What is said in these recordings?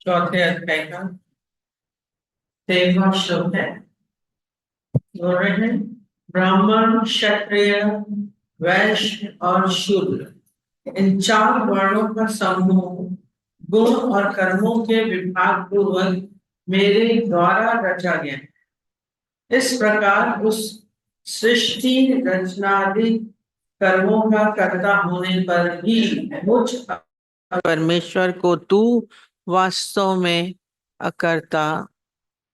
चौथे अध्याय का 13वां श्लोक है। बोल रहे हैं, ब्राह्मण, क्षत्रिय, वैश्य और शूद्र, इन चार वर्णों का समूह गुण और कर्मों के विभाग पूर्वक मेरे द्वारा रचा गया है। इस प्रकार उस सृष्टि रचनादि कर्मों का कर्ता होने पर भी मुझ परमेश्वर को तू वास्तव में अकर्ता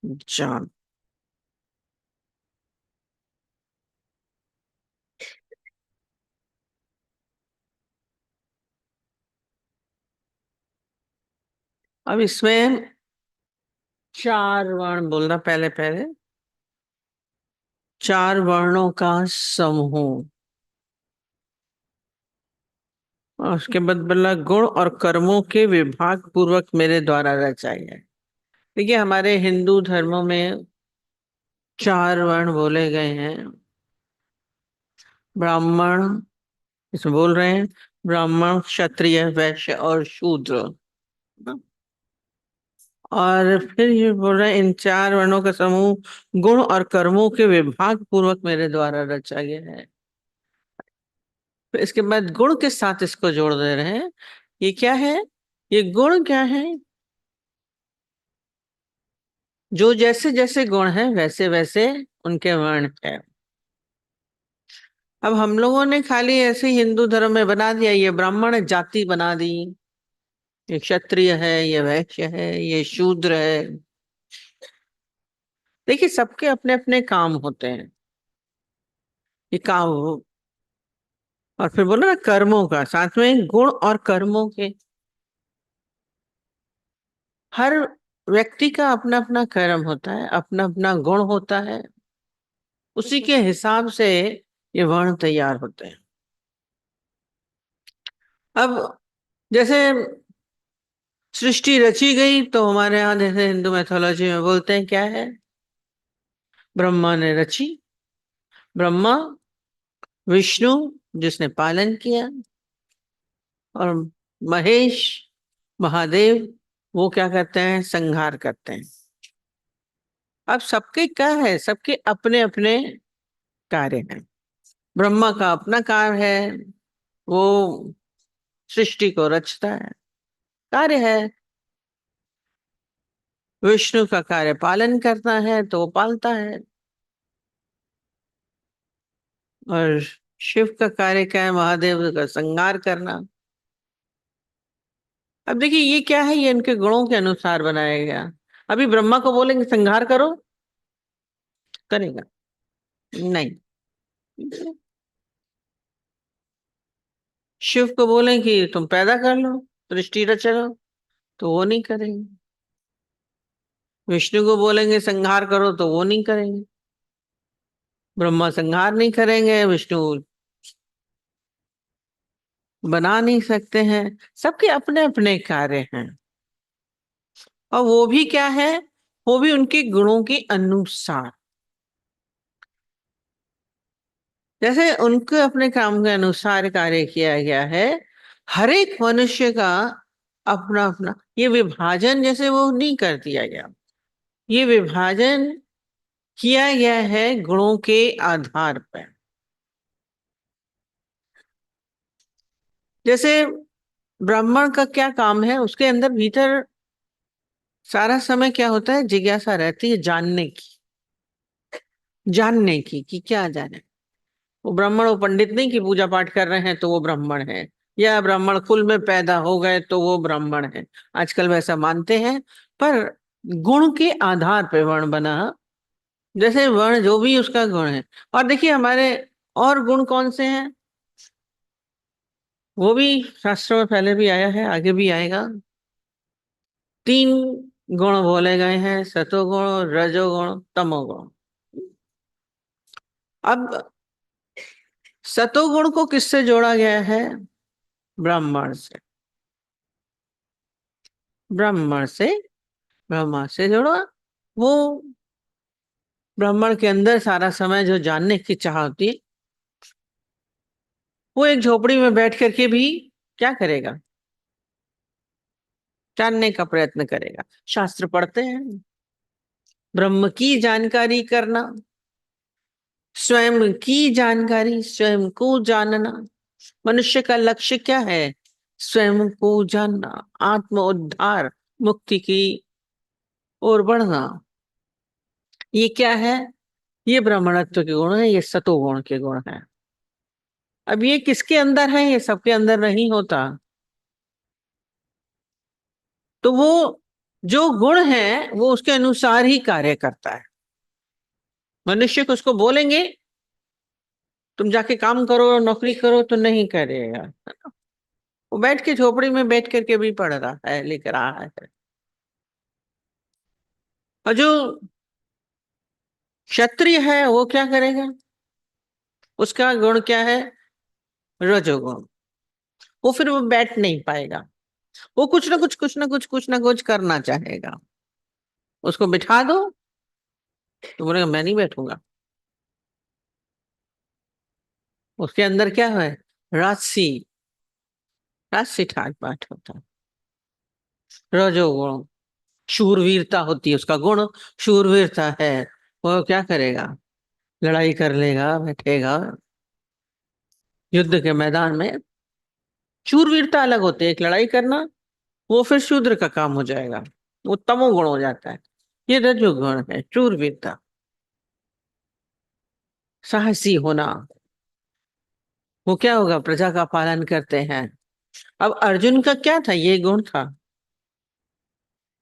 जान। अब इसमें चार वर्ण बोलना, पहले पहले चार वर्णों का समूह, और उसके बाद बोला गुण और कर्मों के विभाग पूर्वक मेरे द्वारा रचा गया है। देखिए, हमारे हिंदू धर्मों में चार वर्ण बोले गए हैं। ब्राह्मण, इसमें बोल रहे हैं ब्राह्मण, क्षत्रिय, वैश्य और शूद्र। और फिर ये बोल रहे हैं इन चार वर्णों का समूह गुण और कर्मों के विभाग पूर्वक मेरे द्वारा रचा गया है। फिर इसके बाद गुण के साथ इसको जोड़ दे रहे हैं। ये क्या है? ये गुण क्या है? जो जैसे जैसे गुण है वैसे वैसे उनके वर्ण है। अब हम लोगों ने खाली ऐसे ही हिंदू धर्म में बना दिया, ये ब्राह्मण जाति बना दी, ये क्षत्रिय है, ये वैश्य है, ये शूद्र है। देखिए, सबके अपने अपने काम होते हैं, ये काम। और फिर बोला ना कर्मों का, साथ में गुण और कर्मों के। हर व्यक्ति का अपना अपना कर्म होता है, अपना अपना गुण होता है, उसी के हिसाब से ये वर्ण तैयार होते हैं। अब जैसे सृष्टि रची गई तो हमारे यहाँ जैसे हिंदू मैथोलॉजी में बोलते हैं क्या है, ब्रह्मा ने रची। ब्रह्मा, विष्णु जिसने पालन किया, और महेश, महादेव, वो क्या करते हैं, संहार करते हैं। अब सबके क्या है, सबके अपने अपने कार्य हैं। ब्रह्मा का अपना कार्य है, वो सृष्टि को रचता है, कार्य है। विष्णु का कार्य पालन करना है, तो वो पालता है। और शिव का कार्य क्या है, महादेव का संहार करना। अब देखिए, ये क्या है, ये इनके गुणों के अनुसार बनाया गया। अभी ब्रह्मा को बोलेंगे संहार करो, करेगा नहीं। शिव को बोले कि तुम पैदा कर लो, सृष्टि रच लो, तो वो नहीं करेंगे। विष्णु को बोलेंगे संहार करो, तो वो नहीं करेंगे। ब्रह्मा संहार नहीं करेंगे, विष्णु बना नहीं सकते हैं। सबके अपने अपने कार्य हैं, और वो भी क्या है, वो भी उनके गुणों के अनुसार। जैसे उनके अपने काम के अनुसार कार्य किया गया है। हर एक मनुष्य का अपना अपना ये विभाजन जैसे वो नहीं कर दिया गया, ये विभाजन किया गया है गुणों के आधार पर। जैसे ब्राह्मण का क्या काम है, उसके अंदर भीतर सारा समय क्या होता है, जिज्ञासा रहती है जानने की, जानने की कि क्या जाने। वो ब्राह्मण, वो पंडित नहीं कि पूजा पाठ कर रहे हैं तो वो ब्राह्मण है, या ब्राह्मण कुल में पैदा हो गए तो वो ब्राह्मण है। आजकल वैसा मानते हैं, पर गुण के आधार पर वर्ण बना। जैसे वर्ण जो भी उसका गुण है। और देखिए हमारे और गुण कौन से हैं, वो भी शास्त्रों में पहले भी आया है, आगे भी आएगा। तीन गुण बोले गए हैं, सतोगुण, रजोगुण, तमोगुण। अब सतोगुण को किससे जोड़ा गया है, ब्राह्मण से। ब्राह्मण से, ब्रह्मा से जोड़ा। वो ब्राह्मण के अंदर सारा समय जो जानने की चाह होती है, वो एक झोपड़ी में बैठ करके भी क्या करेगा, जानने का प्रयत्न करेगा। शास्त्र पढ़ते हैं, ब्रह्म की जानकारी करना, स्वयं की जानकारी, स्वयं को जानना। मनुष्य का लक्ष्य क्या है? स्वयं को जानना, आत्म उद्धार, मुक्ति की ओर बढ़ना। ये क्या है? ये ब्राह्मणत्व के गुण है, ये सतोगुण के गुण है। अब ये किसके अंदर है? ये सबके अंदर नहीं होता। तो वो जो गुण है वो उसके अनुसार ही कार्य करता है। मनुष्य को उसको बोलेंगे तुम जाके काम करो, नौकरी करो, तो नहीं करेगा। वो बैठ के झोपड़ी में बैठ करके भी पढ़ रहा है, लिख रहा है। और जो क्षत्रिय है वो क्या करेगा? उसका गुण क्या है? रजोगुण। वो फिर वो बैठ नहीं पाएगा, वो कुछ ना कुछ कुछ ना कुछ कुछ ना कुछ करना चाहेगा। उसको बिठा दो तो बोलेगा मैं नहीं बैठूंगा। उसके अंदर क्या है? राजसी, राजसी ठाट बाट होता है। रजोगुण, शूरवीरता होती है उसका गुण, शूरवीरता है। वो क्या करेगा? लड़ाई कर लेगा, बैठेगा युद्ध के मैदान में। शूरवीरता अलग होती है, एक लड़ाई करना, वो फिर शूद्र का काम हो जाएगा, वो तमोगुण हो जाता है। ये रजोगुण है, शूरवीरता, साहसी होना। वो क्या होगा? प्रजा का पालन करते हैं। अब अर्जुन का क्या था? ये गुण था,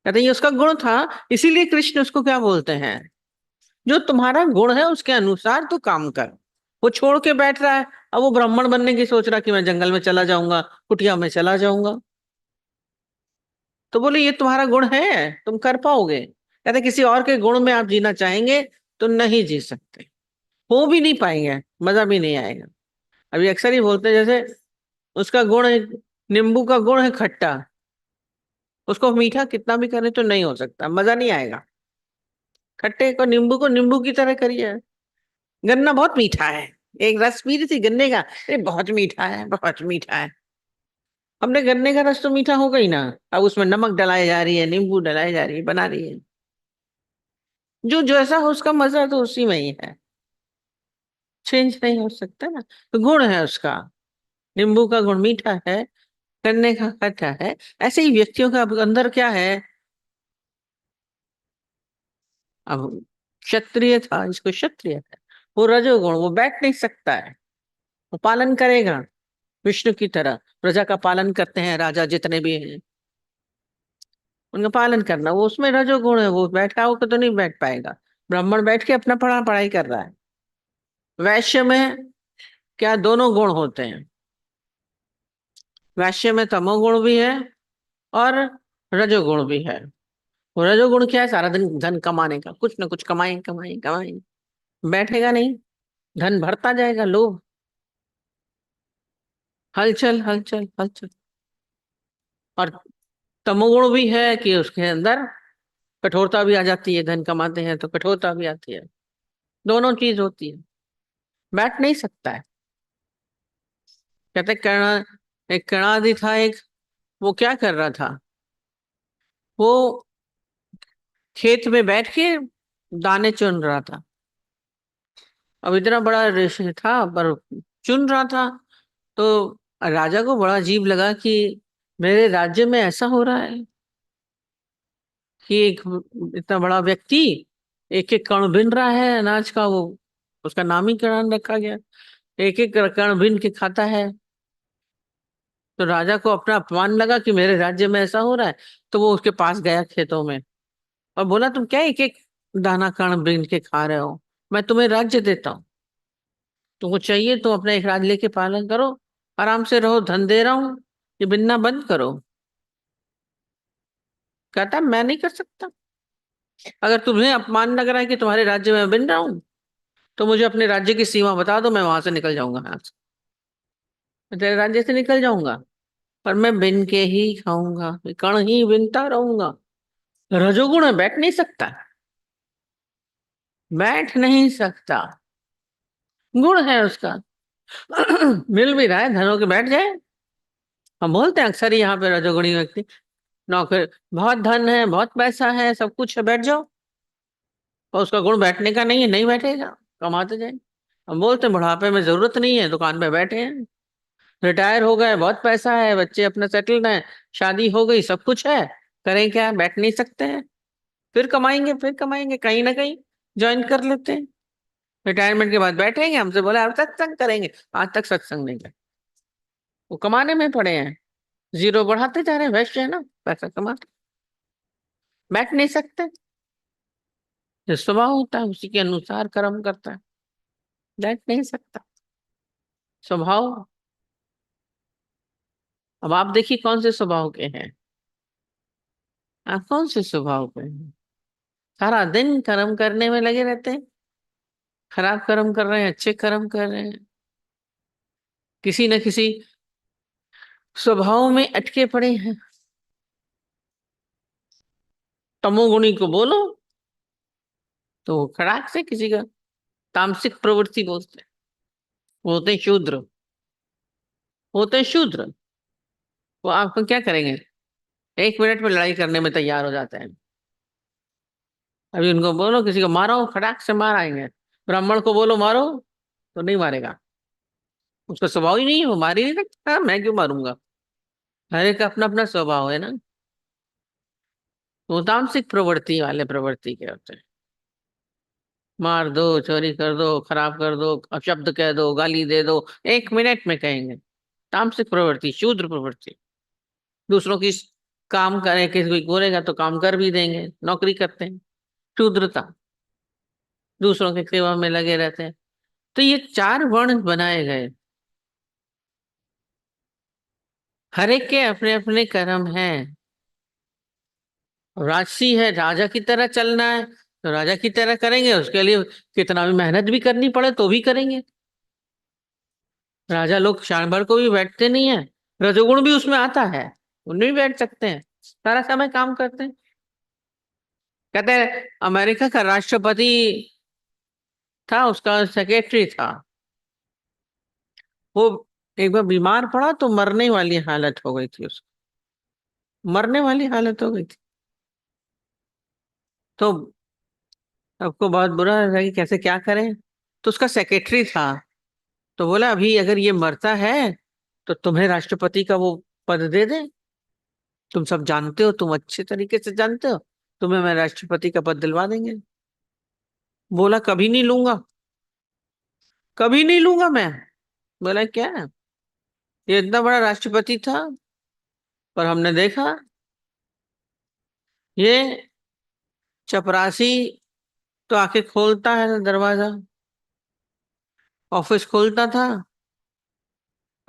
कहते ये उसका गुण था। इसीलिए कृष्ण उसको क्या बोलते हैं? जो तुम्हारा गुण है उसके अनुसार तू काम कर। वो छोड़ के बैठ रहा है, अब वो ब्राह्मण बनने की सोच रहा कि मैं जंगल में चला जाऊंगा, कुटिया में चला जाऊंगा। तो बोले ये तुम्हारा गुण है, तुम कर पाओगे? कहते किसी और के गुण में आप जीना चाहेंगे तो नहीं जी सकते, हो भी नहीं पाएंगे, मजा भी नहीं आएगा। अभी अक्सर ही बोलते हैं, जैसे उसका गुण है, नींबू का गुण है खट्टा, उसको मीठा कितना भी करें तो नहीं हो सकता, मजा नहीं आएगा। खट्टे को, नींबू को नींबू की तरह करिए। गन्ना बहुत मीठा है, एक रस पी रही थी गन्ने का, अरे बहुत मीठा है, बहुत मीठा है। हमने गन्ने का रस तो मीठा होगा ही ना। अब उसमें नमक डलाई जा रही है, नींबू डलाई जा रही है, बना रही है। जो जैसा हो उसका मजा तो उसी में ही है, चेंज नहीं हो सकता ना। तो गुण है उसका, नींबू का गुण मीठा है, गन्ने का खट्टा है। ऐसे ही व्यक्तियों का अब अंदर क्या है? अब क्षत्रिय था, इसको क्षत्रिय है, वो रजोगुण, वो बैठ नहीं सकता है, वो पालन करेगा विष्णु की तरह। प्रजा का पालन करते हैं राजा जितने भी हैं, उनका पालन करना, वो उसमें रजोगुण है। वो बैठा होकर तो नहीं बैठ पाएगा। ब्राह्मण बैठ के अपना पढ़ाई कर रहा है। वैश्य में क्या दोनों गुण होते हैं? वैश्य में तमोगुण भी है और रजोगुण भी है। वो रजोगुण क्या है? सारा दिन धन कमाने का, कुछ ना कुछ कमाए कमाए कमाए, बैठेगा नहीं, धन भरता जाएगा, लोभ, हलचल हलचल हलचल। और तमोगुण भी है कि उसके अंदर कठोरता भी आ जाती है, धन कमाते हैं तो कठोरता भी आती है, दोनों चीज होती है। बैठ नहीं सकता है। कहते कर्ण, एक कर्णादि था एक, वो क्या कर रहा था? वो खेत में बैठ के दाने चुन रहा था। अब इतना बड़ा ऋषि था पर चुन रहा था। तो राजा को बड़ा अजीब लगा कि मेरे राज्य में ऐसा हो रहा है कि एक इतना बड़ा व्यक्ति एक एक कण बिन रहा है अनाज का। वो उसका नाम ही कण रखा गया, एक एक कण बिन के खाता है। तो राजा को अपना अपमान लगा कि मेरे राज्य में ऐसा हो रहा है। तो वो उसके पास गया खेतों में और बोला तुम क्या एक एक दाना कण बिन के खा रहे हो? मैं तुम्हें राज्य देता हूँ, तुमको चाहिए तो अपना एक राज लेके पालन करो, आराम से रहो, धन दे रहा हूँ, ये बिनना बंद करो। कहता मैं नहीं कर सकता। अगर तुम्हें अपमान लग रहा है कि तुम्हारे राज्य में बिन रहा हूँ, तो मुझे अपने राज्य की सीमा बता दो, मैं वहां से निकल जाऊंगा, यहाँ से मैं तेरे राज्य से निकल जाऊंगा, पर मैं बिन के ही खाऊंगा, कण ही बिनता रहूंगा। रजोगुण है, बैठ नहीं सकता, बैठ नहीं सकता, गुण है उसका। मिल भी रहा है धनों के, बैठ जाए। हम बोलते हैं अक्सर ही यहाँ पे रजोगुणी व्यक्ति, नौकर, बहुत धन है, बहुत पैसा है, सब कुछ है, बैठ जाओ। और उसका गुण बैठने का नहीं है, नहीं बैठेगा, कमाते जाए। हम बोलते हैं बुढ़ापे में जरूरत नहीं है, दुकान पे बैठे हैं, रिटायर हो गए, बहुत पैसा है, बच्चे अपने सेटल्ड हैं, शादी हो गई, सब कुछ है, करें क्या, बैठ नहीं सकते हैं। फिर कमाएंगे, फिर कमाएंगे, कहीं ना कहीं ज्वाइन कर लेते हैं। रिटायरमेंट के बाद बैठेंगे, हमसे बोले आप सत्संग करेंगे, आज तक सत्संग नहीं कर, वो कमाने में पड़े हैं, जीरो बढ़ाते जा रहे हैं, वैश्य है ना, पैसा कमाते, बैठ नहीं सकते। जो स्वभाव होता है उसी के अनुसार कर्म करता है, बैठ नहीं सकता, स्वभाव। अब आप देखिए कौन से स्वभाव के हैं, आप कौन से स्वभाव के हैं। सारा दिन कर्म करने में लगे रहते हैं, खराब कर्म कर रहे हैं, अच्छे कर्म कर रहे हैं, किसी न किसी स्वभाव में अटके पड़े हैं। तमोगुणी को बोलो तो वो खड़ाक से किसी का तामसिक प्रवृत्ति बोलते हैं, वो होते हैं शूद्र, होते हैं शूद्र। वो आपको क्या करेंगे, एक मिनट में लड़ाई करने में तैयार हो जाते हैं। अभी उनको बोलो किसी को मारो, खड़ाक से मार आएंगे। ब्राह्मण को बोलो मारो तो नहीं मारेगा, उसका स्वभाव ही नहीं है, वो मार ही नहीं सकता, मैं क्यों मारूंगा। हर एक का अपना अपना स्वभाव है ना, वो तामसिक प्रवृत्ति वाले प्रवृत्ति के होते हैं। मार दो, चोरी कर दो, खराब कर दो, अपशब्द कह दो, गाली दे दो, एक मिनट में कहेंगे। तामसिक प्रवृत्ति, शूद्र प्रवृत्ति। दूसरों की काम करे, किसी कोई बोलेगा तो काम कर भी देंगे, नौकरी करते हैं, शूद्रता, दूसरों की सेवा में लगे रहते हैं। तो ये चार वर्ण बनाए गए, हर एक के अपने अपने कर्म हैं। राजसी है, राजा की तरह चलना है तो राजा की तरह करेंगे, उसके लिए कितना भी मेहनत भी करनी पड़े तो भी करेंगे। राजा लोग क्षण भर को भी बैठते नहीं है, रजोगुण भी उसमें आता है, उनमें भी बैठ सकते हैं, सारा समय काम करते हैं। कहते हैं अमेरिका का राष्ट्रपति था, उसका सेक्रेटरी था, वो एक बार बीमार पड़ा तो मरने वाली हालत हो गई थी उसको, मरने वाली हालत हो गई थी। तो सबको बहुत बुरा लगा कि कैसे क्या करें। तो उसका सेक्रेटरी था, तो बोला अभी अगर ये मरता है तो तुम्हें राष्ट्रपति का वो पद दे दे, तुम सब जानते हो, तुम अच्छे तरीके से जानते हो, तुम्हें मैं राष्ट्रपति का पद दिलवा देंगे। बोला कभी नहीं लूंगा, कभी नहीं लूंगा मैं। बोला क्या, ये इतना बड़ा राष्ट्रपति था, पर हमने देखा ये चपरासी तो आके खोलता है दरवाजा, ऑफिस खोलता था,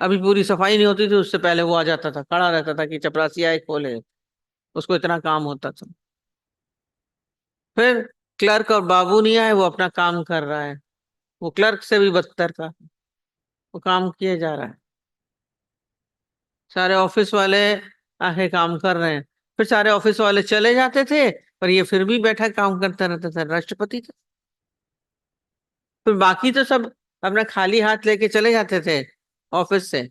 अभी पूरी सफाई नहीं होती थी उससे पहले वो आ जाता था, खड़ा रहता था कि चपरासी आए खोले, उसको इतना काम होता था। फिर क्लर्क और बाबू नहीं आए, वो अपना काम कर रहा है, वो क्लर्क से भी बदतर था, वो काम किए जा रहा है, सारे ऑफिस वाले आके काम कर रहे हैं। फिर सारे ऑफिस वाले चले जाते थे, पर ये फिर भी बैठा काम करता रहता था, राष्ट्रपति था। फिर बाकी तो सब अपना खाली हाथ लेके चले जाते थे ऑफिस से,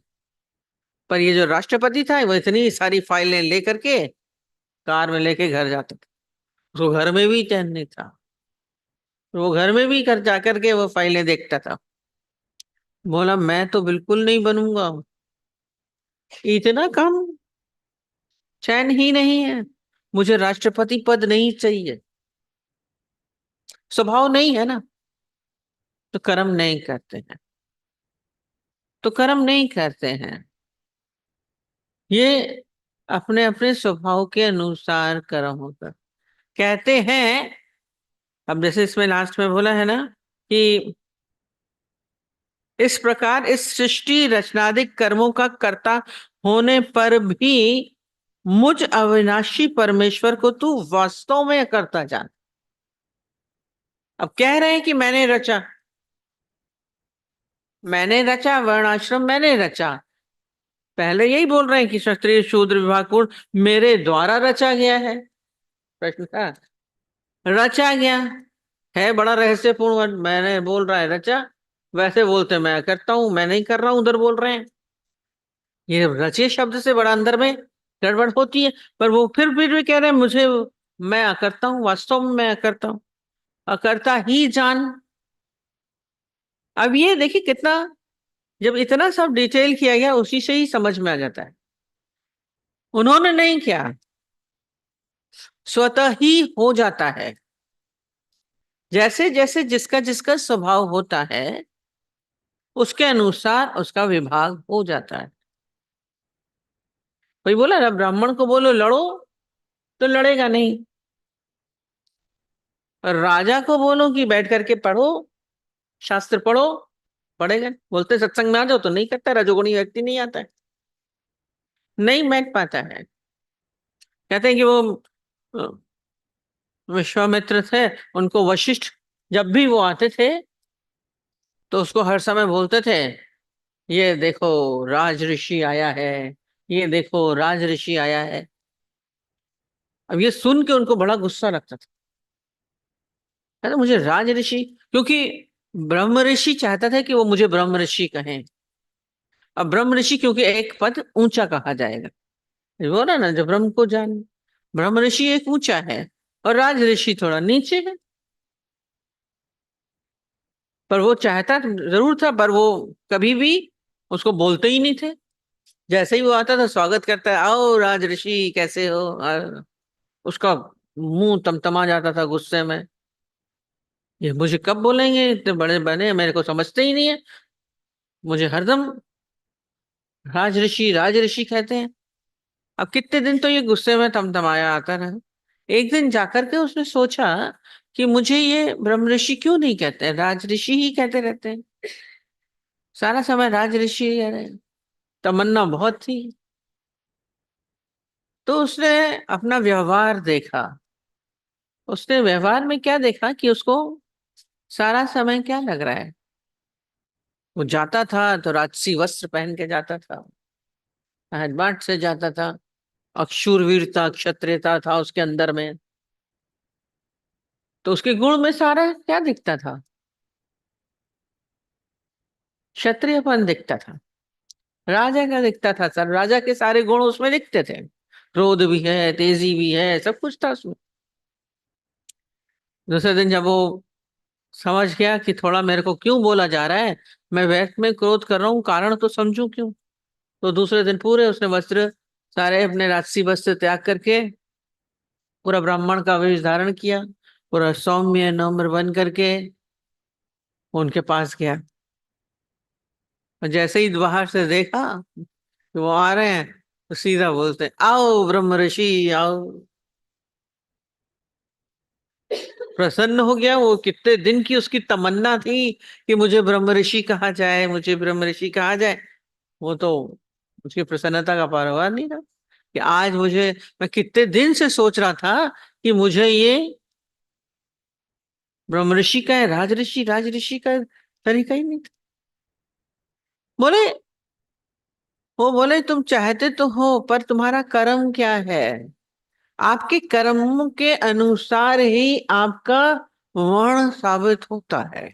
पर ये जो राष्ट्रपति था वो इतनी सारी फाइलें लेकर के कार में लेके घर जाता था, उसको घर में भी चैन नहीं था, वो घर में भी कर जाकर के वो फाइलें देखता था। बोला मैं तो बिल्कुल नहीं बनूंगा, इतना कम, चैन ही नहीं है, मुझे राष्ट्रपति पद नहीं चाहिए। स्वभाव नहीं है ना, तो कर्म नहीं करते हैं, तो कर्म नहीं करते हैं। ये अपने अपने स्वभाव के अनुसार कर्म होता, कहते हैं। अब जैसे इसमें लास्ट में बोला है ना कि इस प्रकार इस सृष्टि रचनादिक कर्मों का कर्ता होने पर भी मुझ अविनाशी परमेश्वर को तू वास्तव में करता जान। अब कह रहे हैं कि मैंने रचा, मैंने रचा, वर्णाश्रम मैंने रचा, पहले यही बोल रहे हैं कि क्षत्रिय शूद्र विभाग पूर्ण मेरे द्वारा रचा गया है। प्रश्न था, रचा गया है बड़ा रहस्यपूर्ण वर्ड, मैंने बोल रहा है रचा, वैसे बोलते मैं करता हूं, मैं नहीं कर रहा हूं, उधर बोल रहे हैं। ये रचे शब्द से बड़ा अंदर में गड़बड़ होती है, पर वो फिर भी कह रहे हैं मुझे, मैं अकर्ता हूं, वास्तव में मैं अकर्ता हूं, अकर्ता ही जान। अब ये देखिए कितना, जब इतना सब डिटेल किया गया उसी से ही समझ में आ जाता है। उन्होंने नहीं किया, स्वतः ही हो जाता है। जैसे जैसे जिसका जिसका स्वभाव होता है उसके अनुसार उसका विभाग हो जाता है। कोई बोला ना ब्राह्मण को बोलो लड़ो तो लड़ेगा नहीं, और राजा को बोलो कि बैठ करके पढ़ो, शास्त्र पढ़ो, पढ़ेगा। बोलते सत्संग में आ जाओ तो नहीं करता, रजोगुणी व्यक्ति नहीं आता है, नहीं बैठ पाता है। कहते हैं कि वो अ, विश्वामित्र थे, उनको वशिष्ठ जब भी वो आते थे तो उसको हर समय बोलते थे, ये देखो राज ऋषि आया है, ये देखो राज ऋषि आया है। अब ये सुन के उनको बड़ा गुस्सा लगता था, कहते मुझे राज ऋषि, क्योंकि ब्रह्म ऋषि चाहता था कि वो मुझे ब्रह्म ऋषि कहें। अब ब्रह्म ऋषि क्योंकि एक पद ऊंचा कहा जाएगा, वो ना जो ब्रह्म को जान, ब्रह्म ऋषि एक ऊंचा है और राज ऋषि थोड़ा नीचे है। पर वो चाहता जरूर था, पर वो कभी भी उसको बोलते ही नहीं थे। जैसे ही वो आता था स्वागत करता है, आओ राज ऋषि कैसे हो, उसका मुंह तमतमा जाता था गुस्से में, ये मुझे कब बोलेंगे, इतने बड़े बने मेरे को समझते ही नहीं है, मुझे हरदम राज ऋषि कहते हैं। अब कितने दिन तो ये गुस्से में तमतमाया आता रहा। एक दिन जाकर के उसने सोचा कि मुझे ये ब्रह्म ऋषि क्यों नहीं कहते हैं, राज ऋषि ही कहते रहते हैं, सारा समय राज ऋषि ही कह रहे हैं। तमन्ना बहुत थी, तो उसने अपना व्यवहार देखा। उसने व्यवहार में क्या देखा कि उसको सारा समय क्या लग रहा है, वो जाता था तो राजसी वस्त्र पहन के जाता था, हैटबाट से जाता था, अक्षूरवीरता क्षत्रियता था उसके अंदर में, तो उसके गुण में सारा क्या दिखता था, क्षत्रियपन दिखता था, राजा का दिखता था, सर राजा के सारे गुण उसमें दिखते थे, क्रोध भी है, तेजी भी है, सब कुछ था उसमें। दूसरे दिन जब वो समझ गया कि थोड़ा मेरे को क्यों बोला जा रहा है, मैं व्यर्थ में क्रोध कर रहा हूँ, कारण तो समझूं क्यों, तो दूसरे दिन पूरे उसने वस्त्र, सारे अपने राजसी वस्त्र त्याग करके पूरा ब्राह्मण का वेश धारण किया, पूरा सौम्य नम्र बन करके उनके पास गया। और जैसे ही बाहर से देखा कि वो आ रहे हैं, तो सीधा बोलते हैं, आओ ब्रह्म ऋषि आओ। प्रसन्न हो गया, वो कितने दिन की उसकी तमन्ना थी कि मुझे ब्रह्म ऋषि कहा जाए, मुझे ब्रह्म ऋषि कहा जाए। वो तो उसकी प्रसन्नता का पारावार नहीं था कि आज मुझे, मैं कितने दिन से सोच रहा था कि मुझे ये ब्रह्म ऋषि का है, राज ऋषि का तरीका ही नहीं था। बोले, वो बोले तुम चाहते तो हो पर तुम्हारा कर्म क्या है, आपके कर्म के अनुसार ही आपका वर्ण साबित होता है,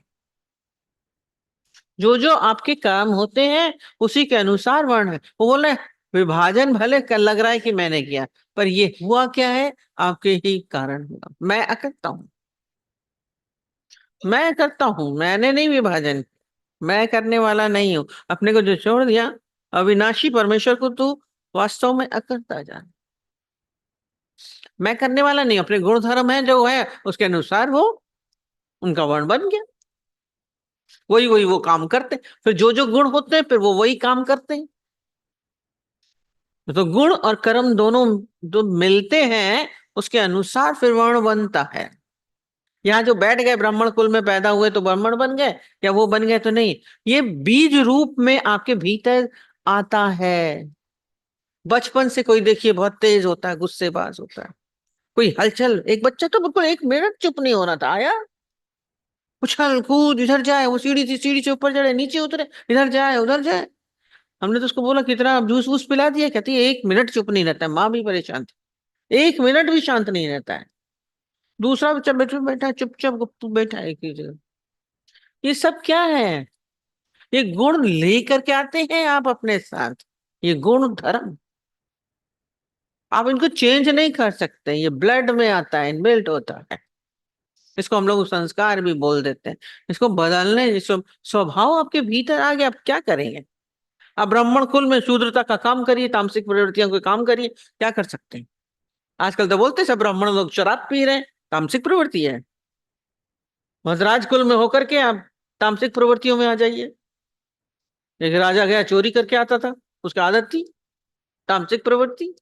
जो जो आपके काम होते हैं उसी के अनुसार वर्ण है। वो बोले विभाजन भले कर लग रहा है कि मैंने किया, पर ये हुआ क्या है, आपके ही कारण हुआ, मैं करता हूं, मैं करता हूं, मैंने नहीं विभाजन, मैं करने वाला नहीं हूं। अपने को जो छोड़ दिया, अविनाशी परमेश्वर को तू वास्तव में अकर्ता जान, मैं करने वाला नहीं, अपने गुण धर्म है जो है उसके अनुसार वो उनका वर्ण बन गया, वही वही वो काम करते, फिर जो जो गुण होते हैं फिर वो वही काम करते हैं। तो गुण और कर्म दोनों जो मिलते हैं उसके अनुसार फिर वर्ण बनता है। यहाँ जो बैठ गए ब्राह्मण कुल में पैदा हुए तो ब्राह्मण बन गए, या वो बन गए तो नहीं, ये बीज रूप में आपके भीतर आता है। बचपन से कोई देखिए बहुत तेज होता है, गुस्सेबाज होता है, कोई हलचल, एक बच्चा तो बिल्कुल एक मिनट चुप नहीं होना था, आया उछल कूद, इधर जाए, वो सीढ़ी थी सीढ़ी से ऊपर चढ़े नीचे उतरे, इधर जाए उधर जाए। हमने तो उसको बोला कितना जूस वूस पिला दिया, कहती है एक मिनट चुप नहीं रहता है, माँ भी परेशान थी, एक मिनट भी शांत नहीं रहता है। दूसरा बच्चा बैठा बैठा है, चुपचाप गुप्तू बैठा है एक ही जगह। ये सब क्या है, ये गुण लेकर के आते हैं आप अपने साथ, ये गुण धर्म। आप इनको चेंज नहीं कर सकते, ये ब्लड में आता है, इनबिल्ट होता है। इसको हम लोग संस्कार भी बोल देते हैं। इसको बदलने, स्वभाव आपके भीतर आ गया, आप क्या करेंगे? आप ब्राह्मण कुल में शूद्रता का काम करिए, तामसिक प्रवृत्तियों का काम करिए, क्या कर सकते हैं? आजकल तो बोलते हैं सब ब्राह्मण लोग शराब पी रहे हैं, तामसिक प्रवृत्ति है। मद्राज कुल में होकर के आप तामसिक प्रवृत्तियों में आ जाइए। एक राजा गया, चोरी करके आता था, उसकी आदत थी, तामसिक प्रवृत्ति।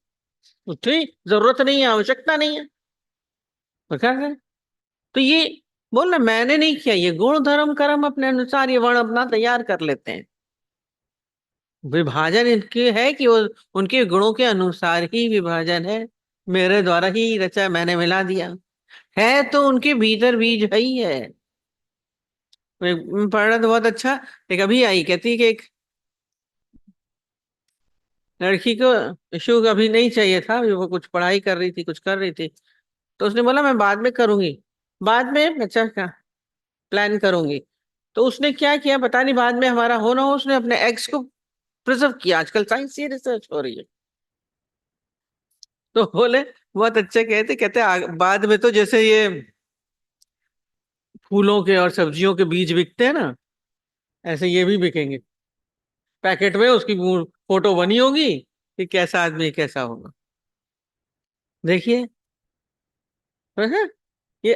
उसकी जरूरत नहीं है, आवश्यकता नहीं है, पर क्या है? तो ये बोलना मैंने नहीं किया, ये गुण धर्म कर्म अपने अनुसार ये वर्ण अपना तैयार कर लेते हैं। विभाजन इनके है कि वो उनके गुणों के अनुसार ही विभाजन है, मेरे द्वारा ही रचा, मैंने मिला दिया है, तो उनके भीतर बीज है ही है। पढ़ रहा था बहुत अच्छा, एक अभी आई कहती कि एक लड़की को इशू अभी नहीं चाहिए था, अभी वो कुछ पढ़ाई कर रही थी, कुछ कर रही थी, तो उसने बोला मैं बाद में करूंगी, बाद में अच्छा क्या प्लान करूंगी। तो उसने क्या किया पता नहीं, बाद में हमारा हो ना हो, उसने अपने एग्स को प्रिजर्व किया। आजकल साइंस ये रिसर्च हो रही है। तो बोले बहुत अच्छे कहते कहते बाद में तो जैसे ये फूलों के और सब्जियों के बीज बिकते हैं ना, ऐसे ये भी बिकेंगे। पैकेट में उसकी फोटो बनी होगी कि कैसा आदमी कैसा होगा। देखिए, है? ये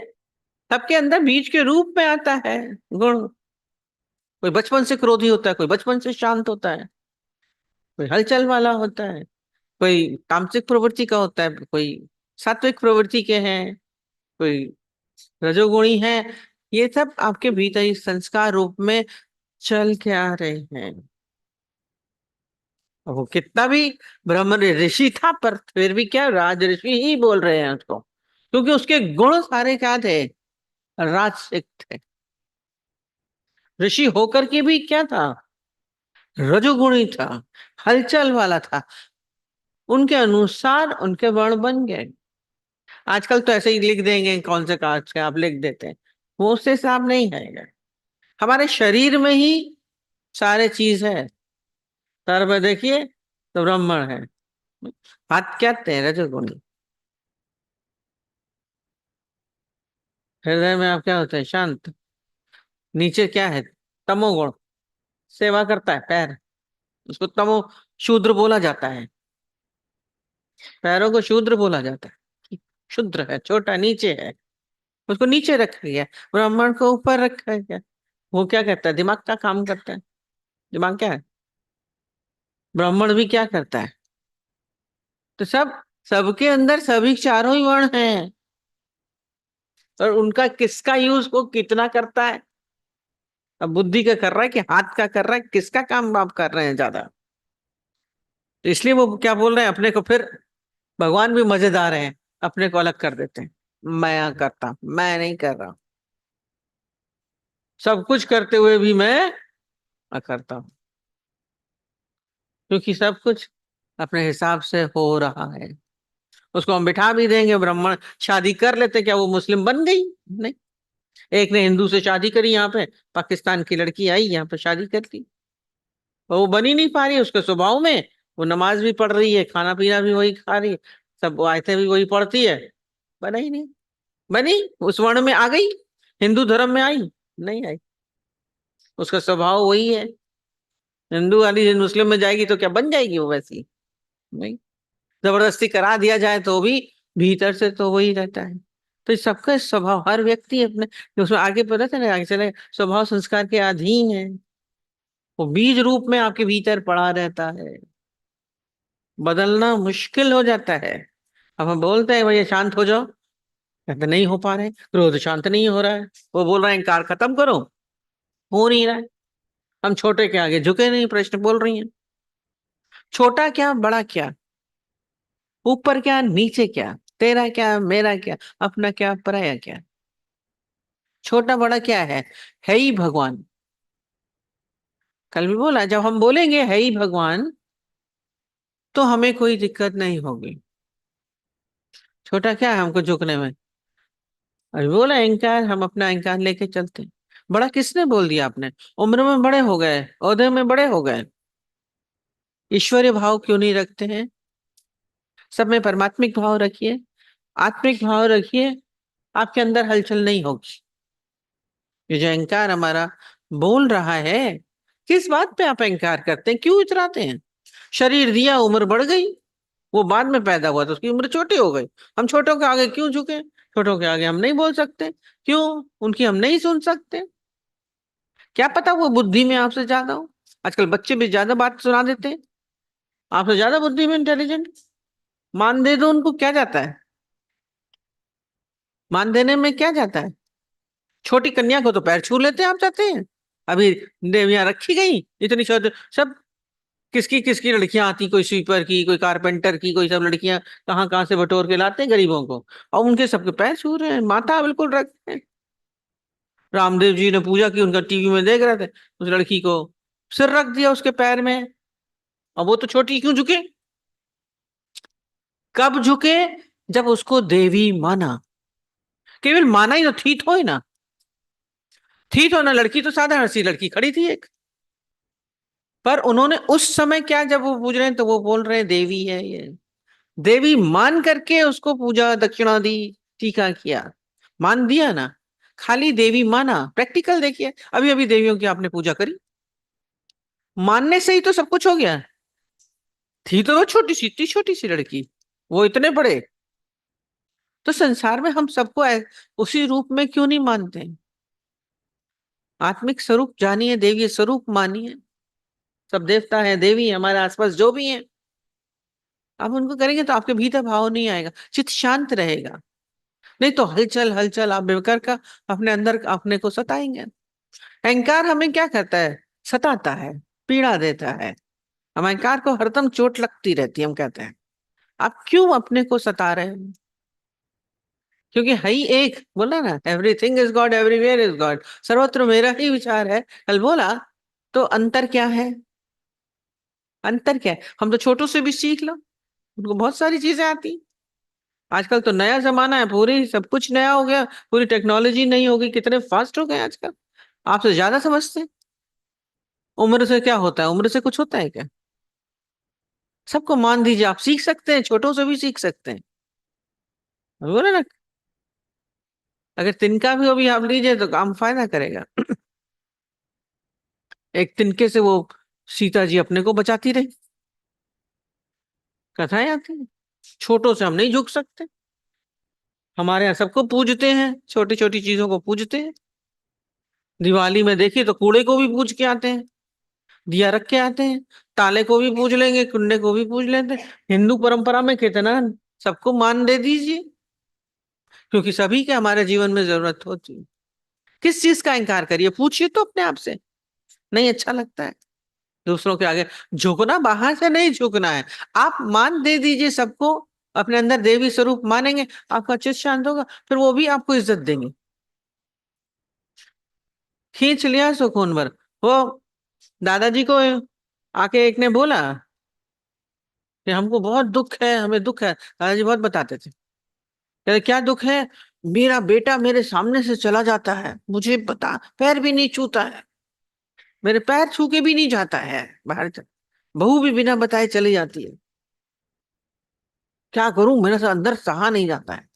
सबके अंदर बीज के रूप में आता है गुण। कोई बचपन से क्रोधी होता है, कोई बचपन से शांत होता है, कोई हलचल वाला होता है, कोई तामसिक प्रवृत्ति का होता है, कोई सात्विक प्रवृत्ति के हैं, कोई रजोगुणी है। ये सब आपके भीतर ही संस्कार रूप में चल के आ रहे हैं। वो कितना भी ब्रह्म ऋषि था, पर फिर भी क्या राज ऋषि ही बोल रहे हैं उसको, क्योंकि उसके गुण सारे क्या थे? राजसिक थे। ऋषि होकर के भी क्या था? रजोगुणी था, हलचल वाला था। उनके अनुसार उनके वर्ण बन गए। आजकल तो ऐसे ही लिख देंगे, कौन से कास्ट के आप लिख देते हैं, वो उससे हिसाब नहीं है। हमारे शरीर में ही सारे चीज है। सर में देखिए तो ब्राह्मण है, हाथ क्या थे? रजोगुणी। हृदय में आप क्या होते हैं? शांत। नीचे क्या है? तमोगुण, सेवा करता है पैर, उसको तमो शूद्र बोला जाता है। पैरों को शूद्र बोला जाता है, शूद्र है, छोटा नीचे है, उसको नीचे रखा गया। ब्राह्मण को ऊपर रखा गया। वो क्या करता है? दिमाग का काम करता है। दिमाग क्या है? ब्राह्मण भी क्या करता है? तो सबके अंदर सभी चारों ही वर्ण हैं, और उनका किसका यूज वो कितना करता है? अब बुद्धि का कर रहा है कि हाथ का कर रहा है, किसका काम आप कर रहे हैं ज्यादा? तो इसलिए वो क्या बोल रहे हैं अपने को, फिर भगवान भी मजेदार हैं, अपने को अलग कर देते हैं। मैं करता हूं, मैं नहीं कर रहा हूं, सब कुछ करते हुए भी मैं करता हूं, क्योंकि सब कुछ अपने हिसाब से हो रहा है। उसको हम बिठा भी देंगे, ब्राह्मण शादी कर लेते, क्या वो मुस्लिम बन गई? नहीं। एक ने हिंदू से शादी करी, यहाँ पे पाकिस्तान की लड़की आई, यहाँ पे शादी कर ली, और वो बन ही नहीं पा रही उसके स्वभाव में। वो नमाज भी पढ़ रही है, खाना पीना भी वही खा रही है, सब आयतें भी वही पढ़ती है, बना ही नहीं। बनी, उस वर्ण में आ गई, हिंदू धर्म में आई? नहीं आई। उसका स्वभाव वही है। हिंदू वाली मुस्लिम में जाएगी तो क्या बन जाएगी वो वैसी? नहीं। जबरदस्ती करा दिया जाए तो भी भीतर से तो वही रहता है। तो इस सबका स्वभाव, हर व्यक्ति अपने, उसमें आगे पता चले, आगे चले, स्वभाव संस्कार के अधीन है। वो बीज रूप में आपके भीतर पड़ा रहता है, बदलना मुश्किल हो जाता है। अब हम बोलते हैं भैया शांत हो जाओ, कहते नहीं हो पा रहे, क्रोध शांत नहीं हो रहा है। वो बोल रहा है इनकार खत्म करो, हो नहीं रहा है। हम छोटे के आगे झुके नहीं, प्रश्न बोल रही हैं। छोटा क्या बड़ा क्या, ऊपर क्या नीचे क्या, तेरा क्या मेरा क्या, अपना क्या पराया क्या? छोटा बड़ा क्या है ही भगवान। कल भी बोला, जब हम बोलेंगे है ही भगवान, तो हमें कोई दिक्कत नहीं होगी। छोटा क्या है हमको झुकने में? अभी बोला अहंकार, हम अपना अहंकार लेके चलते हैं। बड़ा किसने बोल दिया? आपने उम्र में बड़े हो गए, ओहदे में बड़े हो गए, ईश्वरीय भाव क्यों नहीं रखते हैं? सब में परमात्मिक भाव रखिए, आत्मिक भाव रखिए, आपके अंदर हलचल नहीं होगी। ये जो अहंकार हमारा बोल रहा है, किस बात पे आप अहंकार करते हैं, क्यों इतराते हैं? शरीर दिया, उम्र बढ़ गई, वो बाद में पैदा हुआ तो उसकी उम्र छोटी हो गई। हम छोटों के आगे क्यों झुके? छोटों के आगे हम नहीं बोल सकते, क्यों? उनकी हम नहीं सुन सकते? क्या पता वो बुद्धि में आपसे ज्यादा हो। आजकल बच्चे भी ज्यादा बात सुना देते हैं, आपसे ज्यादा बुद्धि में इंटेलिजेंट। मान दे दो उनको, क्या जाता है? मान देने में क्या जाता है? छोटी कन्या को तो पैर छू लेते हैं, आप चाहते हैं? अभी देवियां रखी गई इतनी सब, किसकी किसकी लड़कियां आती, कोई स्वीपर की, कोई कारपेंटर की, कोई सब लड़कियां कहाँ कहाँ से बटोर के लाते हैं गरीबों को, और उनके सबके पैर छू रहे हैं, माथा बिल्कुल रख रहे हैं। रामदेव जी ने पूजा की, उनका टीवी में देख रहे थे, उस लड़की को सिर रख दिया उसके पैर में, और वो तो छोटी, क्यों झुके? कब झुके? जब उसको देवी माना। केवल माना ही तो, थी तो ही ना, थी तो ना, लड़की तो साधारण सी लड़की खड़ी थी एक, पर उन्होंने उस समय क्या, जब वो पूज रहे हैं तो वो बोल रहे हैं देवी है ये, देवी मान करके उसको पूजा दक्षिणा दी, टीका किया, मान दिया ना। खाली देवी माना, प्रैक्टिकल देखिए, अभी अभी देवियों की आपने पूजा करी, मानने से ही तो सब कुछ हो गया। थी तो वो छोटी सी, इतनी छोटी सी लड़की, वो इतने बड़े। तो संसार में हम सबको उसी रूप में क्यों नहीं मानते हैं? आत्मिक स्वरूप जानिए, देवी स्वरूप मानिए। सब देवता है, देवी है, हमारे आसपास जो भी है, आप उनको करेंगे तो आपके भीतर भाव नहीं आएगा, चित्त शांत रहेगा। नहीं तो हलचल हलचल आप बेकार का अपने अंदर अपने को सताएंगे। अहंकार हमें क्या करता है? सताता है, पीड़ा देता है। हम अहंकार को हरदम चोट लगती रहती है, हम कहते हैं आप क्यों अपने को सता रहे हैं? क्योंकि है ही एक, बोला ना, everything is God, everywhere is God, सर्वत्र मेरा ही विचार है, कल बोला। तो अंतर क्या है? अंतर क्या है? हम तो छोटों से भी सीख लो, उनको बहुत सारी चीजें आती। आजकल तो नया जमाना है, पूरी सब कुछ नया हो गया, पूरी टेक्नोलॉजी नई हो गई, कितने फास्ट हो गए आजकल, आपसे ज्यादा समझते हैं। उम्र से क्या होता है? उम्र से कुछ होता है क्या? सबको मान दीजिए, आप सीख सकते हैं, छोटों से भी सीख सकते हैं। बोले ना, अगर तिनका भी अभी आप लीजिए तो काम फायदा करेगा। एक तिनके से वो सीता जी अपने को बचाती रही, कथाएं आती हैं। छोटों से हम नहीं झुक सकते। हमारे यहाँ सबको पूजते हैं, छोटी छोटी चीजों को पूजते हैं। दिवाली में देखिए तो कूड़े को भी पूज के आते हैं, दिया रख के आते हैं, ताले को भी पूज लेंगे, कुंडे को भी पूज लेते हैं। हिंदू परंपरा में कितना सबको मान दे दीजिए, क्योंकि सभी के हमारे जीवन में जरूरत होती है। किस चीज का इनकार करिए, पूछिए तो अपने आप से। नहीं अच्छा लगता है दूसरों के आगे झुकना, बाहर से नहीं झुकना है, आप मान दे दीजिए सबको। अपने अंदर देवी स्वरूप मानेंगे, आपका चित्त शांत होगा, फिर वो भी आपको इज्जत देंगे। खींच लिया सुकून भर। वो दादाजी को आके एक ने बोला कि हमको बहुत दुख है, हमें दुख है, दादाजी बहुत बताते थे, कहते क्या दुख है? मेरा बेटा मेरे सामने से चला जाता है, मुझे बता, पैर भी नहीं छूता है, मेरे पैर छू के भी नहीं जाता है बाहर। बहू भी बिना बताए चली जाती है, क्या करूं, मेरे से अंदर सहा नहीं जाता है।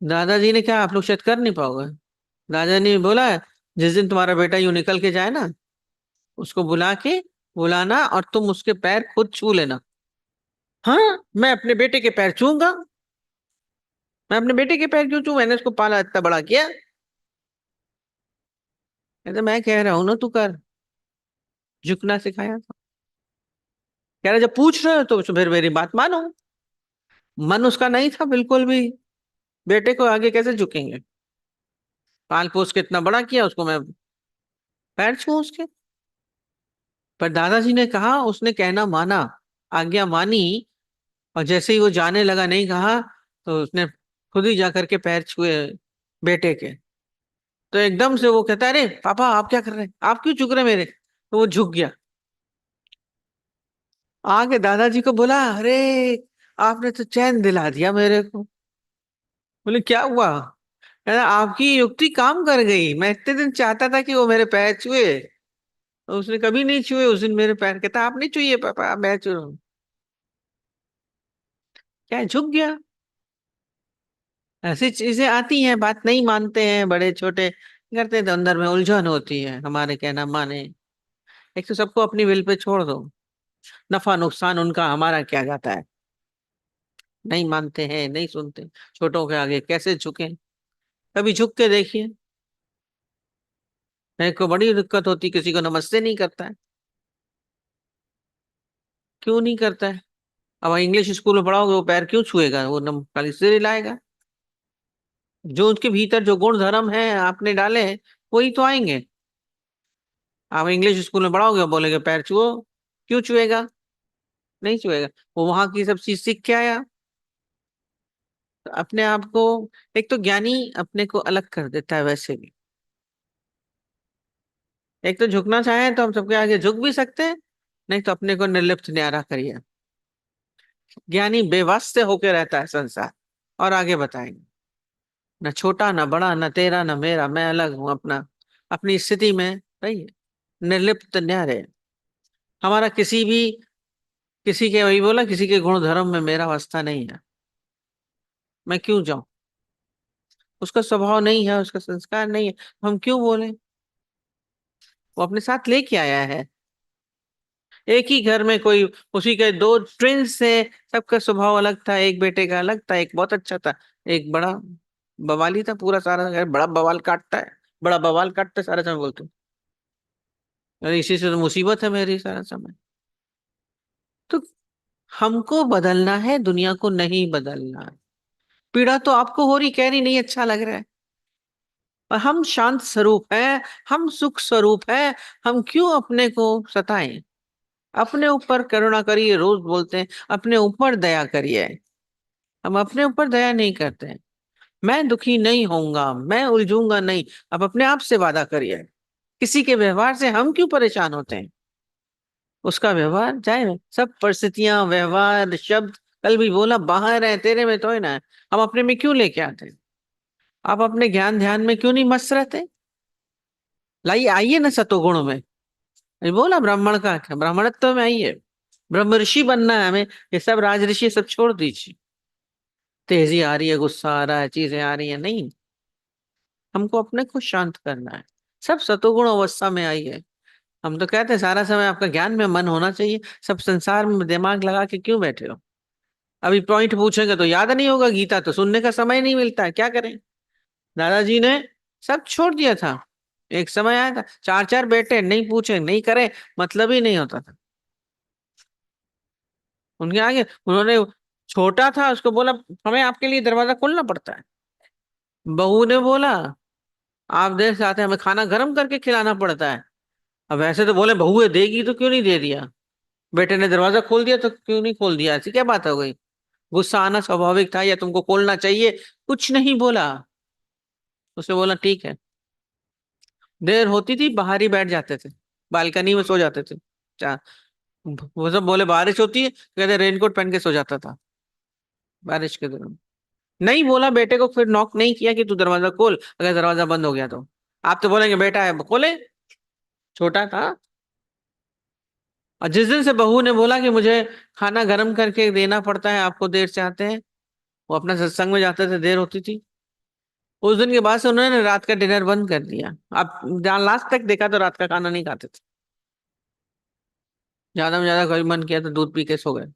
दादाजी ने क्या, आप लोग शायद कर नहीं पाओगे। दादाजी ने बोला, जिस दिन तुम्हारा बेटा यूं निकल के जाए ना, उसको बुलाना और तुम उसके पैर खुद छू लेना। हाँ, मैं अपने बेटे के पैर छूंगा? मैं अपने बेटे के पैर क्यों छू, मैंने उसको पाला, इतना बड़ा किया। कहते मैं कह रहा हूं ना, तू कर, झुकना सिखाया था। कह रहा जब पूछ रहे हो तो फिर मेरी बात मानो। मन उसका नहीं था बिल्कुल भी, बेटे को आगे कैसे झुकेंगे? पाल पोस के इतना बड़ा किया उसको, मैं पैर छू उसके? पर दादाजी ने कहा, उसने कहना माना, आज्ञा मानी, और जैसे ही वो जाने लगा, नहीं कहा, तो उसने खुद ही जाकर के पैर छुए बेटे के। तो एकदम से वो कहता है, अरे पापा आप क्या कर रहे हैं, आप क्यों झुक रहे हैं मेरे? तो वो झुक गया, आगे दादाजी को बोला, अरे आपने तो चैन दिला दिया मेरे को। बोले क्या हुआ? कहता आपकी युक्ति काम कर गई, मैं इतने दिन चाहता था कि वो मेरे पैर छुए, तो उसने कभी नहीं छुए उस दिन मेरे पैर। कहता आप नहीं छुए पापा, मैं छू रहा हूं। क्या है, झुक गया। ऐसी चीजें आती हैं, बात नहीं मानते हैं, बड़े छोटे करते हैं, तो अंदर में उलझन होती है, हमारे कहना माने। एक तो सबको अपनी विल पे छोड़ दो, नफा नुकसान उनका, हमारा क्या जाता है। नहीं मानते हैं, नहीं सुनते, छोटों के आगे कैसे झुके। कभी झुक के देखिए। मेरे को बड़ी दिक्कत होती, किसी को नमस्ते नहीं करता है। क्यों नहीं करता है? अब इंग्लिश स्कूल में पढ़ाओगे, वो पैर क्यों छुएगा, वो खाली सिर हिलाएगा। जो उसके भीतर जो गुण धर्म है आपने डाले हैं, वही तो आएंगे। आप इंग्लिश स्कूल में पढ़ाओगे, बोलेगे पैर छुओ, क्यों छुएगा? नहीं छुएगा। वो वहां की सब चीज सीख के आया। तो अपने आप को, एक तो ज्ञानी अपने को अलग कर देता है वैसे भी। एक तो झुकना चाहे तो हम सबके आगे झुक भी सकते हैं, नहीं तो अपने को निर्लिप्त न्यारा करिए। ज्ञानी बेवास्ते होके रहता है संसार, और आगे बताएंगे। न छोटा न बड़ा, न तेरा न मेरा, मैं अलग हूं अपना, अपनी स्थिति में रहिए, निर्लिप्त न्यारे। हमारा किसी भी, किसी के, वही बोला, किसी के गुण धर्म में मेरा वास्ता नहीं है। मैं क्यों जाऊं? उसका स्वभाव नहीं है, उसका संस्कार नहीं है, हम क्यों बोले? वो अपने साथ लेके आया है। एक ही घर में कोई, उसी के दो ट्विंस से, सबका स्वभाव अलग था। एक बेटे का अलग था, एक बहुत अच्छा था, एक बड़ा बवाली था। पूरा सारा घर बड़ा बवाल काटता है, बड़ा बवाल काटता है सारा समय, बोलते हैं। अरे इसी से तो मुसीबत है मेरी सारा समय। तो हमको बदलना है, दुनिया को नहीं बदलना है। पीड़ा तो आपको हो रही, कह रही नहीं अच्छा लग रहा है, और हम शांत स्वरूप हैं, हम सुख स्वरूप हैं। हम क्यों अपने को सताएं? अपने ऊपर करुणा करिए, रोज बोलते हैं अपने ऊपर दया करिए। हम अपने ऊपर दया नहीं करते हैं। मैं दुखी नहीं होऊंगा, मैं उलझूंगा नहीं। अब अपने आप से वादा करिए। किसी के व्यवहार से हम क्यों परेशान होते हैं? उसका व्यवहार जाए, सब परिस्थितियां, व्यवहार, शब्द, कल भी बोला, बाहर है, तेरे में तो है ना। हम अपने में क्यों लेके आते हैं? आप अपने ज्ञान ध्यान में क्यों नहीं मस्त रहते? लाइए, आइए ना सतोगुण में। ये बोला ब्राह्मण का, ब्राह्मणत्व में आइए। ब्रह्म ऋषि बनना है हमें। ये सब राज ऋषि सब छोड़ दीजिए। तेजी आ रही है, गुस्सा आ रहा है, चीजें आ रही है, नहीं। हमको अपने को शांत करना है। सब सतोगुण अवस्था में आई है। हम तो कहते हैं सारा समय आपका ज्ञान में मन होना चाहिए। सब संसार में दिमाग लगा के क्यों बैठे हो? अभी पॉइंट पूछेंगे तो याद नहीं होगा, गीता तो सुनने का समय नहीं मिलता है, क्या करें? दादाजी ने सब छोड़ दिया था। एक समय आया था, चार चार बेटे, नहीं पूछे नहीं करे, मतलब ही नहीं होता था उनके आगे। उन्होंने, छोटा था, उसको बोला हमें आपके लिए दरवाजा खोलना पड़ता है। बहू ने बोला आप देर से आते हैं, हमें खाना गर्म करके खिलाना पड़ता है। अब ऐसे तो बोले बहू है, देगी तो क्यों नहीं दे दिया? बेटे ने दरवाजा खोल दिया तो क्यों नहीं खोल दिया? ऐसी क्या बात हो गई? गुस्सा आना स्वाभाविक था, या तुमको खोलना चाहिए? कुछ नहीं बोला। उसने बोला ठीक है। देर होती थी, बाहर ही बैठ जाते थे, बालकनी में सो जाते थे। चा- वो सब बोले बारिश होती है, कहते रेनकोट पहन के सो जाता था बारिश के दिनों में। नहीं बोला बेटे को, फिर नॉक नहीं किया कि तू दरवाजा खोल, अगर दरवाजा बंद हो गया तो। आप तो बोलेंगे बेटा है, खोले। छोटा था। और जिस दिन से बहू ने बोला कि मुझे खाना गर्म करके देना पड़ता है, आपको देर से आते हैं, वो अपना सत्संग में जाते थे, देर होती थी। उस दिन के बाद से उन्होंने रात का डिनर बंद कर दिया। आप जहाँ लास्ट तक देखा तो रात का खाना नहीं खाते थे। ज्यादा में ज्यादा कभी मन किया तो दूध पी के सो गए।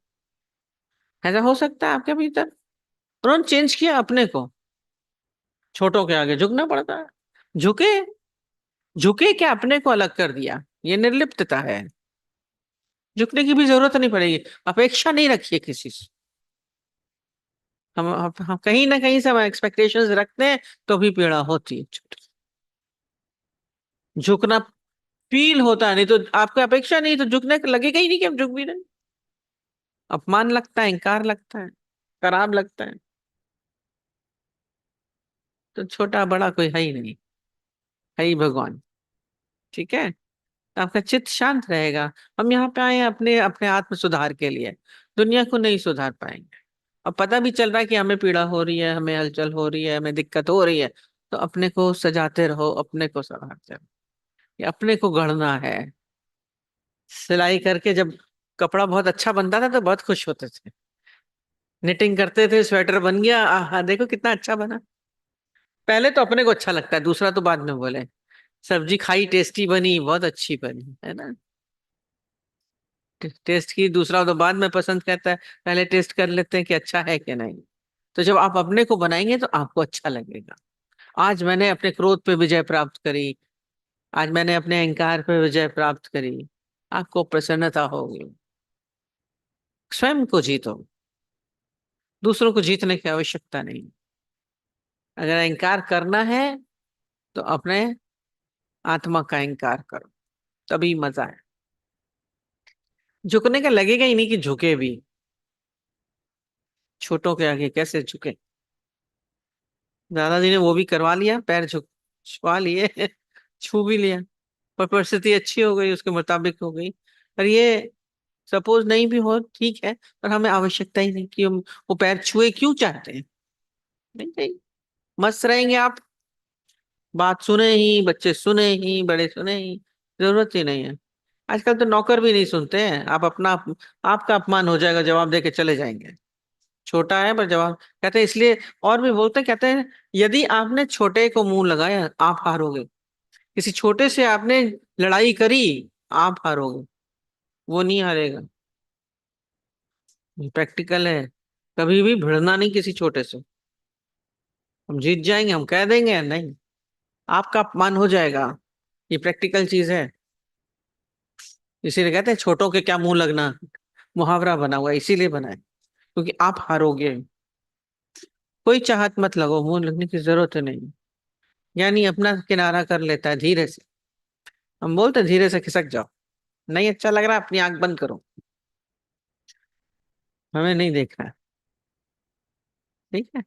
ऐसा हो सकता है आपके भीतर? उन्होंने चेंज किया अपने को। छोटों के आगे झुकना पड़ता है। झुके, झुके क्या, अपने को अलग कर दिया, ये निर्लिप्तता है। झुकने की भी जरूरत नहीं पड़ेगी। अपेक्षा नहीं रखिए किसी से। हम कहीं ना कहीं से हम एक्सपेक्टेशंस रखते हैं, तो भी पीड़ा होती है। झुकना फील होता है, नहीं तो आपको अपेक्षा नहीं तो झुकने का लगेगा ही नहीं कि हम झुक भी रहे। अपमान लगता है, इंकार लगता है, खराब लगता है। तो छोटा बड़ा कोई है ही नहीं, है ही भगवान। ठीक है, तो आपका चित्त शांत रहेगा। हम यहाँ पे आए हैं अपने अपने आत्म सुधार के लिए, दुनिया को नहीं सुधार पाएंगे। अब पता भी चल रहा है कि हमें पीड़ा हो रही है, हमें हलचल हो रही है, हमें दिक्कत हो रही है, तो अपने को सजाते रहो, अपने को संभालते रहो। ये अपने को गढ़ना है। सिलाई करके जब कपड़ा बहुत अच्छा बनता था तो बहुत खुश होते थे। निटिंग करते थे, स्वेटर बन गया, आहा देखो कितना अच्छा बना। पहले तो अपने को अच्छा लगता है, दूसरा तो बाद में बोले। सब्जी खाई, टेस्टी बनी, बहुत अच्छी बनी, है ना। टेस्ट की, दूसरा तो बाद में पसंद करता है। पहले टेस्ट कर लेते हैं कि अच्छा है कि नहीं। तो जब आप अपने को बनाएंगे तो आपको अच्छा लगेगा। आज मैंने अपने क्रोध पे विजय प्राप्त करी, आज मैंने अपने अहंकार पे विजय प्राप्त करी, आपको प्रसन्नता होगी। स्वयं को जीतो, दूसरों को जीतने की आवश्यकता नहीं। अगर अहंकार करना है तो अपने आत्मा का अहंकार करो, तभी मजा है। झुकने का लगेगा ही नहीं कि झुके भी, छोटों के आगे कैसे झुके। दादाजी ने वो भी करवा लिया, पैर छुआ लिए छू भी लिया, पर परिस्थिति अच्छी हो गई, उसके मुताबिक हो गई। पर ये सपोज नहीं भी हो, ठीक है, पर हमें आवश्यकता ही नहीं कि हम वो पैर छुए, क्यों चाहते हैं। नहीं नहीं, मस्त रहेंगे आप, बात सुने ही, बच्चे सुने ही, बड़े सुने ही, जरूरत ही नहीं है। आजकल तो नौकर भी नहीं सुनते हैं, आप अपना, आपका अपमान हो जाएगा, जवाब दे के चले जाएंगे। छोटा है पर जवाब, कहते हैं इसलिए। और भी बोलते हैं, कहते हैं यदि आपने छोटे को मुंह लगाया आप हारोगे, किसी छोटे से आपने लड़ाई करी आप हारोगे, वो नहीं हारेगा। प्रैक्टिकल है, कभी भी भिड़ना नहीं किसी छोटे से। हम जीत जाएंगे, हम कह देंगे नहीं, आपका अपमान हो जाएगा। ये प्रैक्टिकल चीज है। इसीलिए कहते हैं छोटों के क्या मुंह लगना, मुहावरा बना हुआ है, इसीलिए बना है, क्योंकि आप हारोगे। कोई चाहत मत लगो, मुंह लगने की जरूरत नहीं। यानी अपना किनारा कर लेता है धीरे से। हम बोलते हैं धीरे से खिसक जाओ, नहीं अच्छा लग रहा अपनी आंख बंद करो, हमें नहीं देखना है। ठीक है।